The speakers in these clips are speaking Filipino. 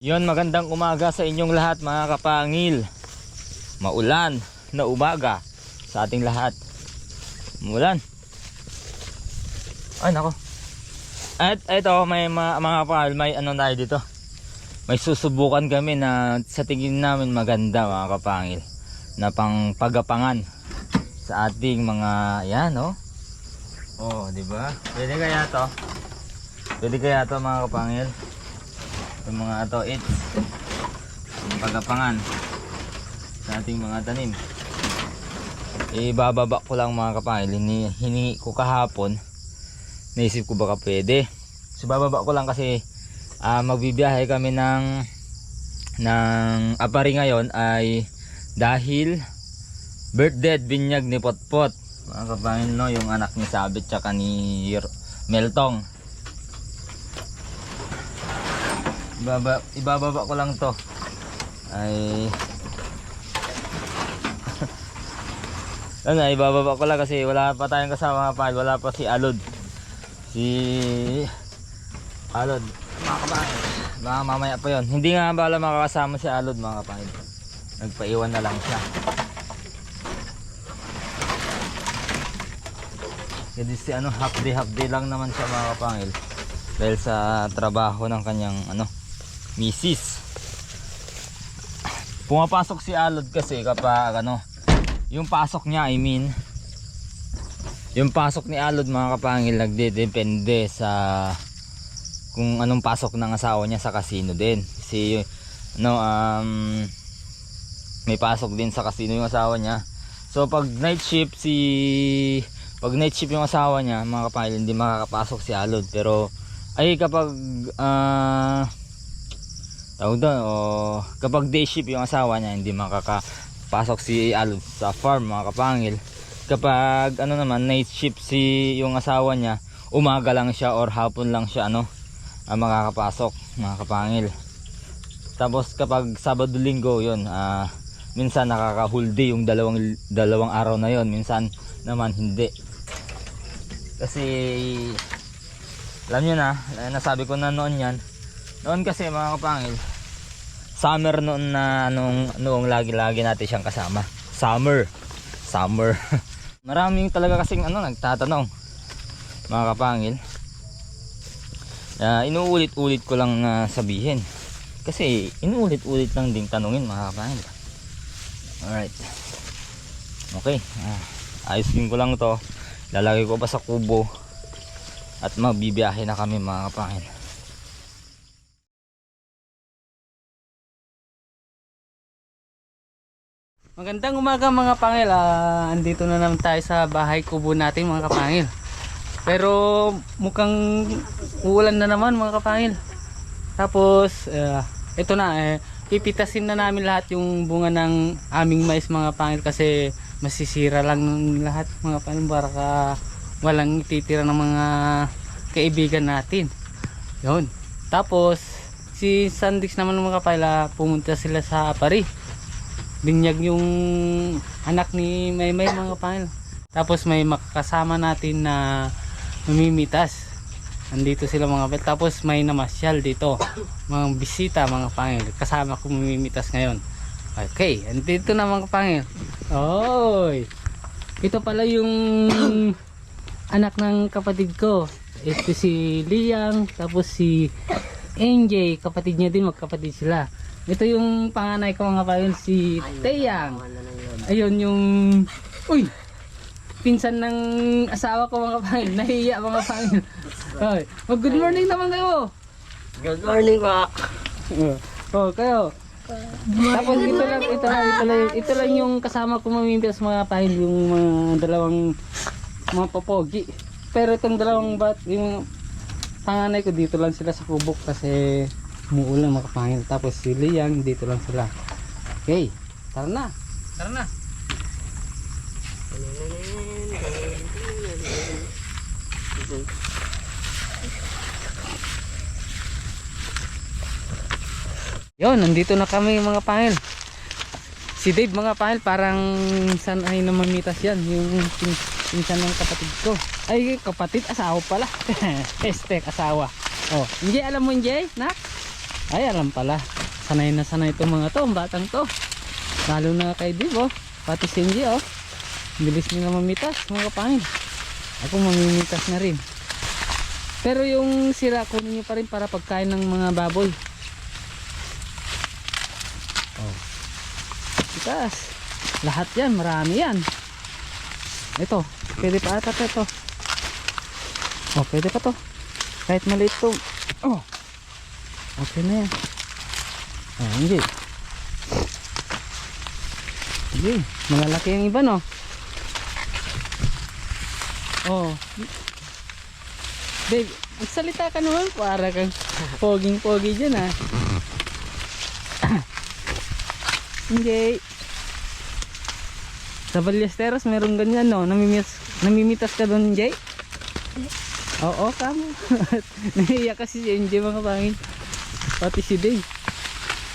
Yon, magandang umaga sa inyong lahat mga kapangil. Maulan na umaga sa ating lahat. Maulan. Ay nako. At ito may mga kapangil, may ano tayo dito. May susubukan kami na sa tingin namin maganda mga kapangil, na pang pagapangan sa ating mga yan oh. Oh, di ba? Pwede kaya to? Pwede kaya to mga kapangil? Yung mga ito, yung pagapangan sa ating mga tanim. Ibababa ko lang mga kapangil. Hiningi ko kahapon, naisip ko baka pwede. So bababa ko lang kasi magbibiyahe kami ng Apari ngayon ay dahil birthday binyag ni Potpot mga kapangil, no? Yung anak ni Sabit tsaka ni Meltong. Ibababa ko lang to ay ano, ibababa ko lang kasi wala pa tayong kasama mga kapangil. Wala pa si Alod, mga kapangil. Baka mamaya pa yon. Hindi nga bala makakasama si Alod mga kapangil, nagpaiwan na lang siya. Kasi si half day lang naman siya mga kapangil, dahil sa trabaho ng kanyang misis. Pumapasok si Alod kasi kapag yung pasok niya, yung pasok ni Alod mga kapangil, nagdedepende sa kung anong pasok ng asawa niya sa casino din. Kasi may pasok din sa casino yung asawa niya. So pag night shift yung asawa niya mga kapangil, hindi makakapasok si Alod. Pero ay kapag kapag day shift yung asawa niya, hindi makakapasok si Alod sa farm mga kapangil. Kapag naman night shift yung asawa niya, umaga lang siya or hapon lang siya makakapasok mga kapangil. Tapos kapag Sabado Linggo yun, minsan nakaka-whole day yung dalawang araw na yon, minsan naman hindi. Kasi alam nyo na, nasabi ko na noon yan. Noon kasi mga kapangil, summer noon na noong lagi natin siyang kasama. Summer. Maraming talaga kasing nagtatanong mga kapangil. Inuulit-ulit ko lang sabihin. Kasi inuulit-ulit lang ding tanungin mga kapangil. Alright. Okay. Ayusin ko lang to. Lalagay ko pa sa kubo. At mabibiyahe na kami mga kapangil. Magandang umaga mga kapangil. Andito na naman tayo sa bahay kubo natin mga kapangil. Pero mukhang uulan na naman mga kapangil. Tapos ito na, pipitasin na namin lahat yung bunga ng aming mais mga kapangil, kasi masisira lang lahat mga kapangil, para walang ititira ng mga kaibigan natin. Yun. Tapos si Sandix naman mga kapangil, pumunta sila sa Apari. Binyag yung anak ni Maymay mga kapangil. Tapos may makakasama natin na mamimitas. Andito sila mga kapangil. Tapos may namasyal dito, mga bisita mga kapangil. Kasama ko mamimitas ngayon. Okay, andito na mga kapangil. Oy, ito pala yung anak ng kapatid ko. Ito si Liang, tapos si NJ, kapatid niya din, magkapatid sila. Ito yung panganay ko mga kapangil, si Teyang. Ayun yung pinsan ng asawa ko mga kapangil. Nahiya mga kapangil. Good morning naman kayo. Good morning po. Kayo. Tapos ito lang yung kasama ko mamimpias mga kapangil, yung mga dalawang mga popogi. Pero itong dalawang yung panganay ko, dito lang sila sa kubok kasi umuulan mga kapangil. Tapos si Liang dito lang sila. Okay, tara na. Yon, nandito na kami mga kapangil. Si Dave mga kapangil, parang saan ay namamitas yan, yung pinsan ng kapatid ko. Ay, kapatid, asawa pala. Asawa. Oh, Njay, alam mo Njay, nak? Ay, alam pala. Sanay na sanay itong mga to, ang batang to. Lalo na kay Dib, oh. Pati si Engie, oh. Bilis nila mamitas, mga kapangil. Ako mamimitas na rin. Pero yung sira, kunin nyo pa rin para pagkain ng mga baboy. Oh. Mitas. Lahat yan, marami yan. Ito, pwede pa ata ito. Oh, pwede pa to. Kahit maliit to. Oh. Okay na yan. Oh, hindi. Hindi, malalaki yung iba, no? Oh. Dave, magsalita ka naman para kang poging-pogi dyan, ha? Hindi. Sa Ballesteros meron ganyan, no? Namimitas ka doon, Jay? Oo, kamo. Nahiya kasi si NJ, mga pangin. Pati si Dave.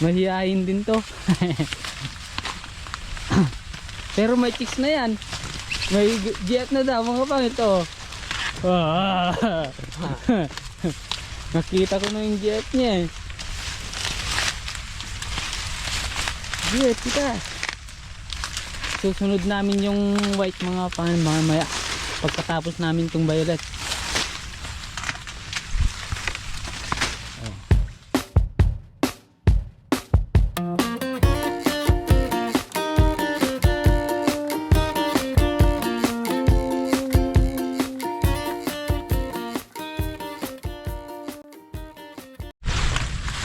Mahihayin din to. Pero may chicks na yan. May jet na daw, mga pangin to. Nakita ko na yung jet niya, eh. Jet, kita. Susunod namin yung white, mga pangin, mamaya. Pagkatapos namin itong violet.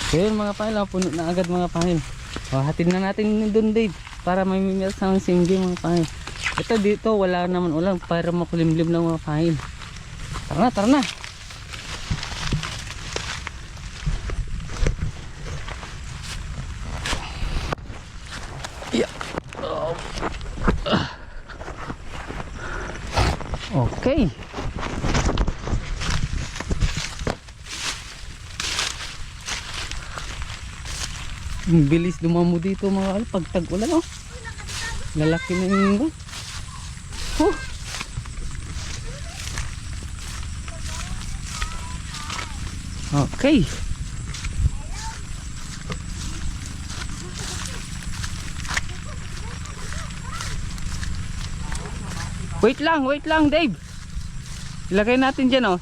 So yun, mga pangil, puno na agad, mga pangil. O, hatid na natin doon, Dave, para may mimil sa singgi, mga pangil. Ito dito wala naman ulan para makulimlim lang, mga pangil. Tara na, tara na. Yeah. Okay. Ang bilis dumamo dito, mga pag tag-ulan, oh. Lalaki na yung oh. Okay. Wait lang, Dave. Ilagay natin dyan, oh.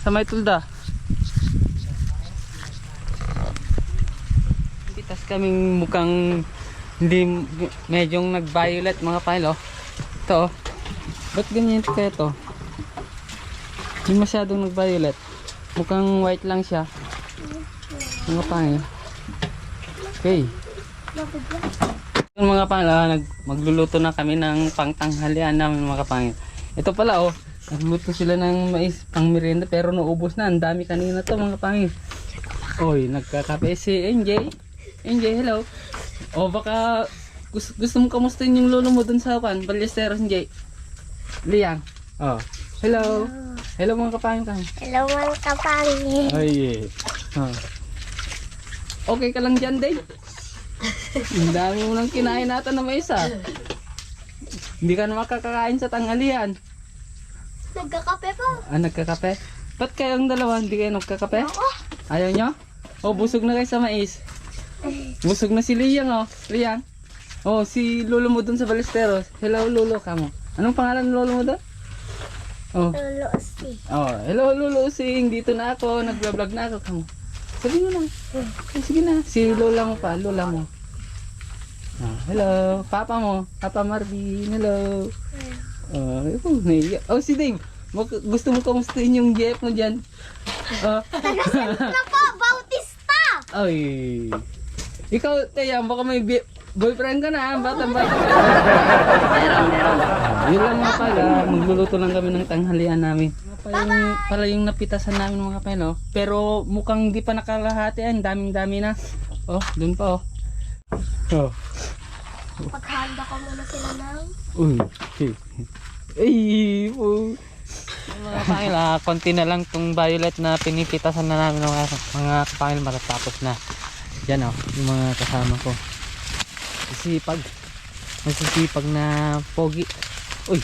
Sa may tulda. Pitas kaming mukhang hindi, medyong nag-violet, mga pile, oh. Ito, oh. Ba't ganyan kaya to? Hindi masyadong nag-violet. Mukhang white lang siya, mga pile. Okay. Yung mga pile, magluluto na kami ng pangtanghalian namin, mga kapangil. Ito pala, oh. Nagluto sila ng mais pang merienda, pero naubos na. Ang dami kanina to, mga kapangil. Oy, nagkakape si NJ. NJ, hello. O baka gusto mo kamustahin yung lolo mo dun sa Ballesteros, NJ. Liang. Oh. Hello. Hello, mga kapangil ka. Hello mga kapangil. Ay, oh. Okay ka lang dyan, Dave? Ang dami mo nang kinain natin na mais, ah. Hindi ka na makakakain sa tanghalian. Nagkakape po. Ah, nagkakape? Ba't kayong dalawa hindi kayo nagkakape? Oo. Ayaw nyo? Oh, busog na kayo sa mais. Busog na si Liang, oh. Liang. Oh, si lolo mo dun sa Ballesteros. Hello, lolo ka mo. Anong pangalan ng lolo mo dun? Oh. Lolo si. Oh, hello, lolo Sing. Dito na ako. Nagbablog na ako. Kamo. Sabi mo lang. Oh, sige na. Si lola mo pa. Lola mo. Oh, hello. Papa mo. Papa Marvin. Hello. Oh, naiya. Oh, si Dave. Gusto mo kamustahin yung GF mo dyan? Oh. Na po, Bautista. Ay. Ikaw, Teya, baka may boyfriend ka na, bata-bata. Yun lang nga pala, magluluto lang kami ng tanghalian namin. Pala yung napitasan namin, mga kapelo. Pero mukhang di pa nakalahati, ang daming-dami na. Oh, dun pa, oh. Oh. Paghanda ko muna sila ng... Uy. Ay, po. Mga kapangil, konti na lang tong violet na pinipitasan na namin ng mga kapangil, matatapos na. Yan, oh, yung mga kasama ko. Masisipag. Masisipag na pogi. Uy.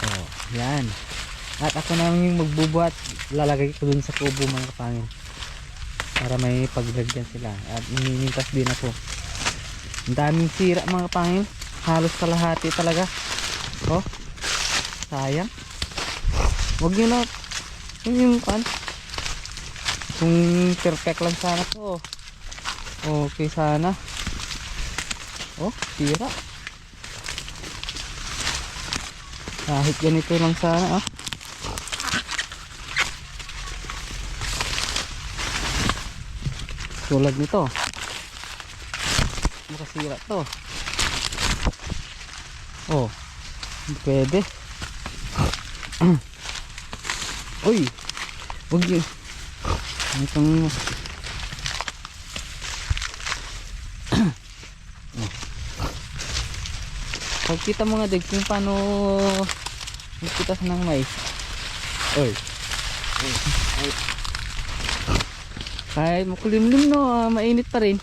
Oh, yan. At ako namin yung magbubuhat. Lalagay ko dun sa kubo, mga kapangil. para may paglagyan sila. At ininintas din ako. Ang daming sira mga kapangil, halos kalahati talaga. Oh, sayang. Huwag nyo na yung kan, kung perfect lang sana to, okay sana. Oh, sira. Kahit ganito lang sana ah. Tulad nito, makasira to. Oh, hindi pwede. Uy, huwag yun. Itong pagkita mo nga dig kung paano magkitas ng mais. Uy, kahit makulimlim no, mainit pa rin.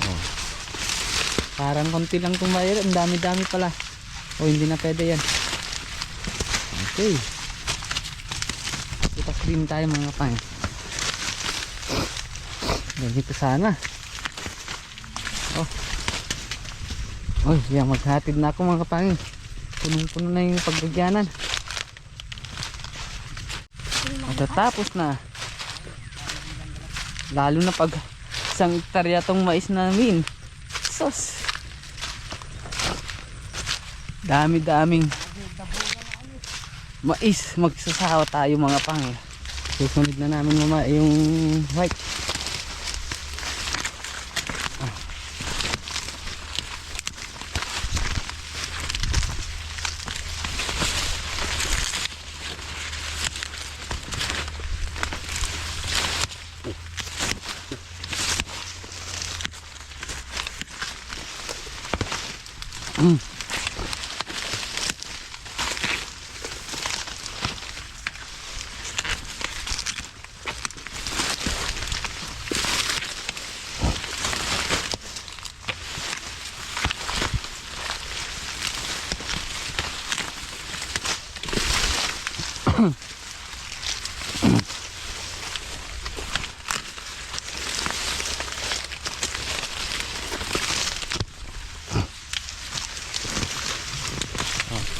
Oh. Parang konti lang itong mayroon, ang dami-dami pala. O hindi na pwede yan. Okay, kitas din tayo mga pang. Ganito sana. Oh, oy, yan, maghatid na ako mga kapangin. Punong-puno na yung paggagyanan. Matatapos na. Lalo na pag isang hektarya tong mais namin. Sos, dami-daming mais. Magsasawa tayo mga pangil. Susunod na namin yung white.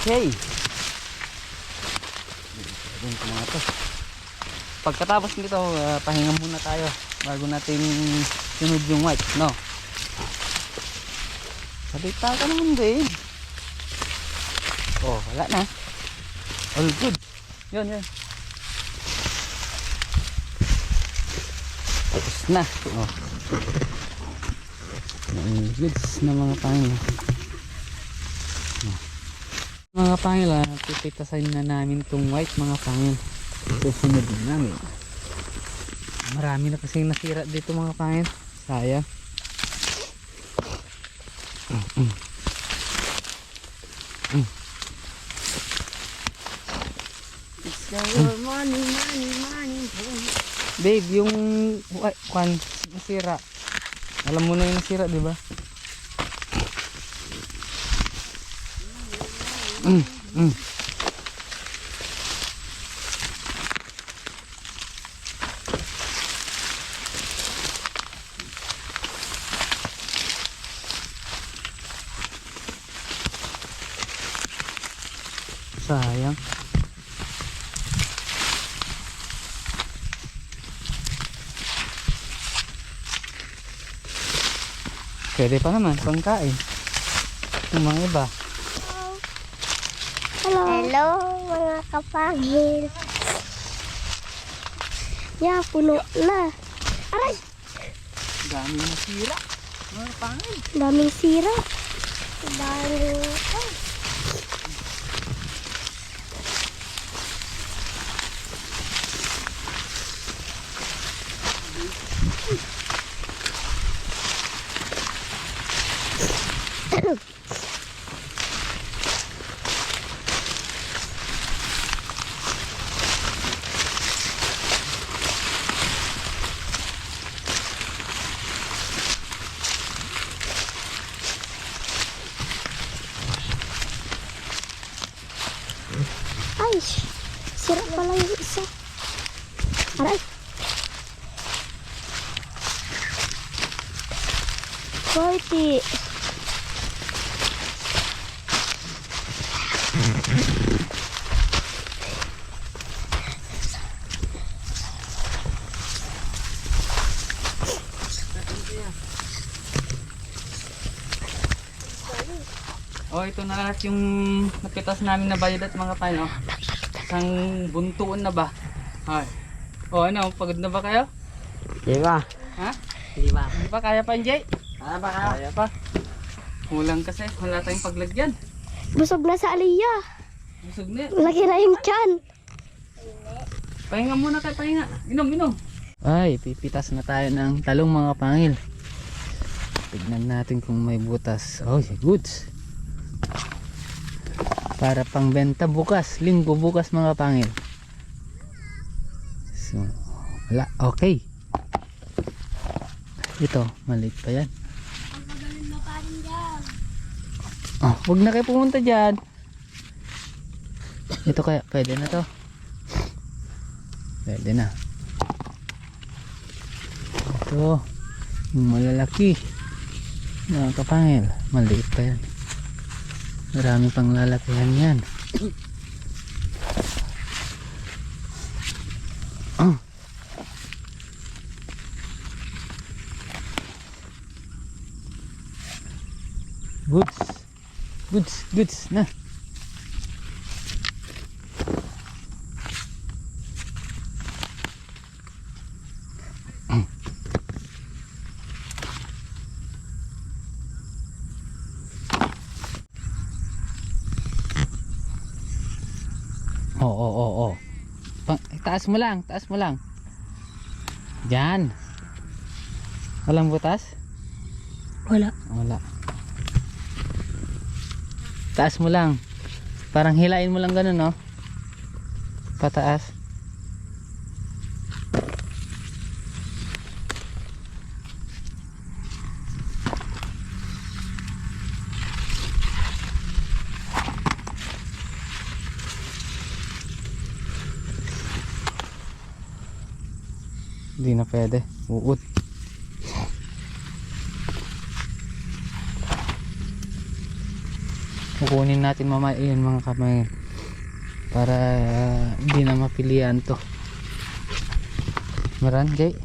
Okay. Pagkatapos nito, pahinga muna tayo bago natin sunod yung white, no? Salita ka naman din. Oh, wala na. All good. Yun. Tapos na. Oh. All goods na mga pangil. Mga pangil, pipitasin na namin itong white mga pangil. Susunod din namin. Marami na kasing nasira dito mga pangil. Sayang. Money. Babe, yung kwan nasira. Alam mo na yung nasira, di ba? Sayang. Pwede pa naman pangkain. Yung mga iba. Hello mga kapangil. Ya, puno na. Aray! Dami na sira. Mga pangil. Daming sira. Daming... Ay. Ay, sira pala yung isa. Aray. 40. Oh, ito na lahat yung napitas namin na bayad at mga paano. Isang buntuon na ba? Ay. Oh, ano? Pagod na ba kayo? Di ba? Ha? Di ba? Hindi pa kaya pa, Jay? Ano ba ka? Kaya pa. Kulang kasi. Wala tayong paglagyan. Busog na sa Aliyah. Busog na. Laki na yung tiyan. Pahinga muna kayo, pahinga. Inom, inom. Ay, pipitas na tayo ng talong mga pangil. Tignan natin kung may butas. Oh, goods. Para pang benta bukas, linggo bukas mga pangil. So, wala, okay. Ito, maliit pa yan. Oh, huwag na kayo pumunta dyan. Ito kaya, pwede na to. Pwede na. Ito, yung malalaki. Mga kapangil, maliit pa yan. Marami pang lalakihan yan. Oh. Goods. Goods, goods na. Oo. Taas mo lang, taas mo lang. Diyan. Walang butas? Wala. Wala. Taas mo lang. Parang hilain mo lang ganun, no? Pataas. Hindi na pwede. Uut. Kukunin natin mamaya yun mga kamay. Para hindi na mapilian to. Meron, Jay?